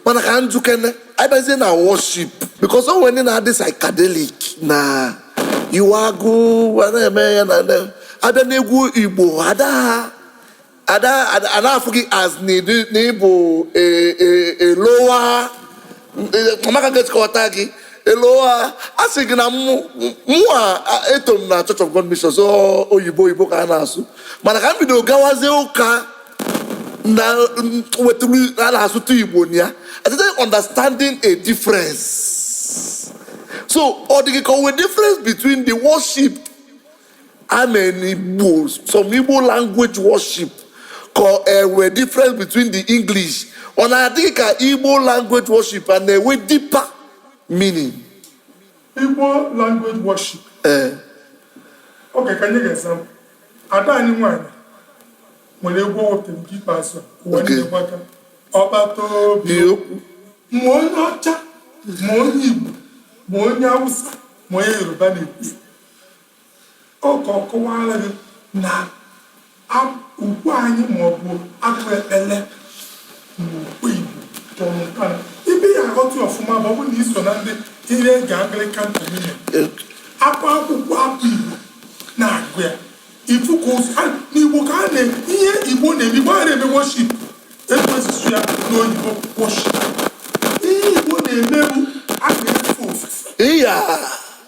Mana can do can I be say na worship because when na this psychedelic na you are go and na ada na egwu Igbo ada forget as nebo a lower maka get kotagi a lower asị na mụ etom na Church of God Mission so oyibo ka na asụ mana ka m bido gawazie ụka na weturu ala asụtụ Igbo ya I didn't understanding a difference so or the difference between the worship and Igbo some Igbo language worship were difference between the English on I think Igbo language worship and a way deeper meaning Igbo language worship okay can you get example ada anyị nwanyị nwere egwu otu nke ikpeazụ ụwa ndị gbaka ọbata obi okwu ma onye ọcha ma onye Igbo ma onye Hausa ma onye Yoruba na-ekwu oke ọkọwara gị na ukwu anyị maọbụ akụ ekpele n'ukwu Igbo tọrọ ibe ya aghọtụ ọfụma ma ọ bụ na iso na ndị ihe ga Anglican Communion akwa akwụkwọ akụ Igbo na-agụ ya ifuku n'Igbo ka a ihe Igbo na-eme Igbo a na-eme worship ekwesịsụ ya n'oyibo worship ihe Igbo na-eme bụ a na-efe ofufe